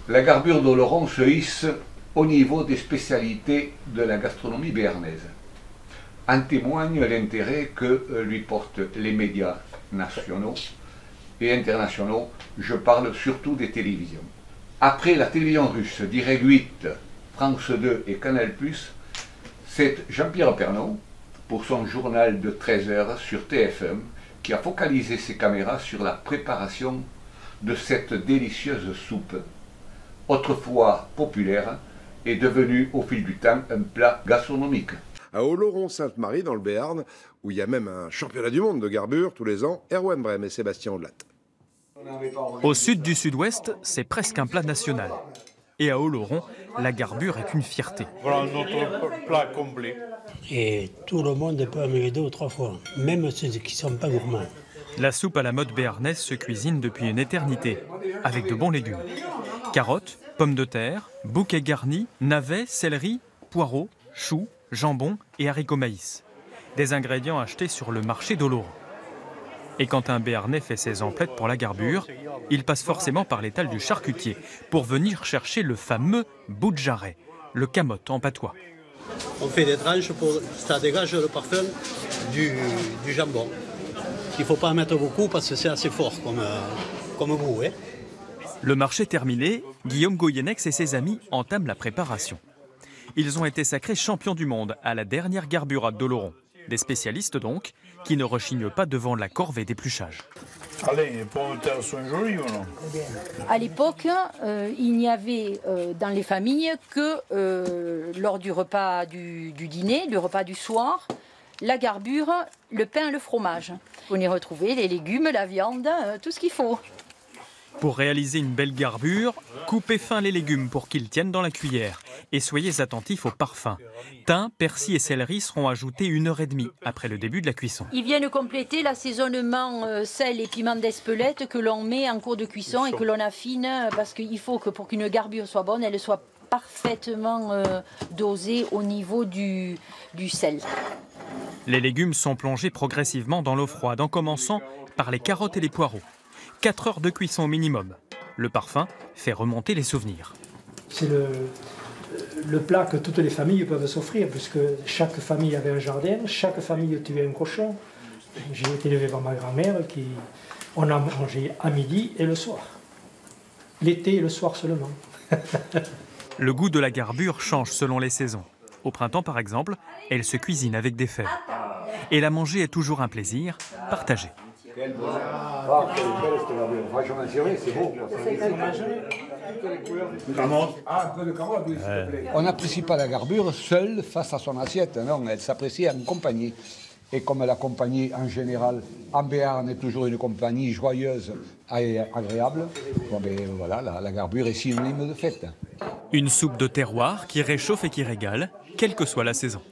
La garbure d'Oloron se hisse au niveau des spécialités de la gastronomie béarnaise. En témoigne l'intérêt que lui portent les médias nationaux et internationaux. Je parle surtout des télévisions. Après la télévision russe, Direct 8, France 2 et Canal+, c'est Jean-Pierre Pernaut, pour son journal de 13h sur TF1, qui a focalisé ses caméras sur la préparation de cette délicieuse soupe, autrefois populaire, est devenue au fil du temps un plat gastronomique. À Oloron-Sainte-Marie, dans le Béarn, où il y a même un championnat du monde de garbure tous les ans, Erwan Brem et Sébastien Audelat. Au sud du sud-ouest, c'est presque un plat national. Et à Oloron, la garbure est une fierté. Voilà notre plat complet. Et tout le monde peut en manger 2 ou 3 fois, même ceux qui ne sont pas gourmands. La soupe à la mode béarnaise se cuisine depuis une éternité, avec de bons légumes. Carottes, pommes de terre, bouquets garnis, navets, céleri, poireaux, choux, jambon et haricots maïs. Des ingrédients achetés sur le marché d'Oloron. Et quand un Béarnais fait ses emplettes pour la garbure, il passe forcément par l'étal du charcutier pour venir chercher le fameux bout de jarret, le camote en patois. On fait des tranches pour ça dégage le parfum du jambon. Il ne faut pas en mettre beaucoup parce que c'est assez fort comme goût. Hein. Le marché terminé, Guillaume Goyenex et ses amis entament la préparation. Ils ont été sacrés champions du monde à la dernière garburade d'Oloron. Des spécialistes donc, qui ne rechignent pas devant la corvée d'épluchage. Allez, les pommes de terre sont jolies ou non? À l'époque, il n'y avait dans les familles que lors du repas du dîner, du repas du soir, la garbure, le pain, le fromage. On y retrouvait les légumes, la viande, tout ce qu'il faut. Pour réaliser une belle garbure, coupez fin les légumes pour qu'ils tiennent dans la cuillère. Et soyez attentifs au parfum. Thym, persil et céleri seront ajoutés 1h30 après le début de la cuisson. Ils viennent compléter l'assaisonnement sel et piment d'Espelette que l'on met en cours de cuisson et que l'on affine parce qu'il faut que pour qu'une garbure soit bonne, elle soit parfaitement dosée au niveau du sel. Les légumes sont plongés progressivement dans l'eau froide en commençant par les carottes et les poireaux. 4 heures de cuisson au minimum. Le parfum fait remonter les souvenirs. C'est le plat que toutes les familles peuvent s'offrir, puisque chaque famille avait un jardin, chaque famille tuait un cochon. J'ai été élevé par ma grand-mère, on a mangé à midi et le soir. L'été et le soir seulement. Le goût de la garbure change selon les saisons. Au printemps, par exemple, elle se cuisine avec des fèves. Et la manger est toujours un plaisir partagé. On n'apprécie pas la garbure seule face à son assiette, non, elle s'apprécie en compagnie. Et comme la compagnie en général, en Béarn est toujours une compagnie joyeuse et agréable, bon ben voilà, la garbure est synonyme de fête. Une soupe de terroir qui réchauffe et qui régale, quelle que soit la saison.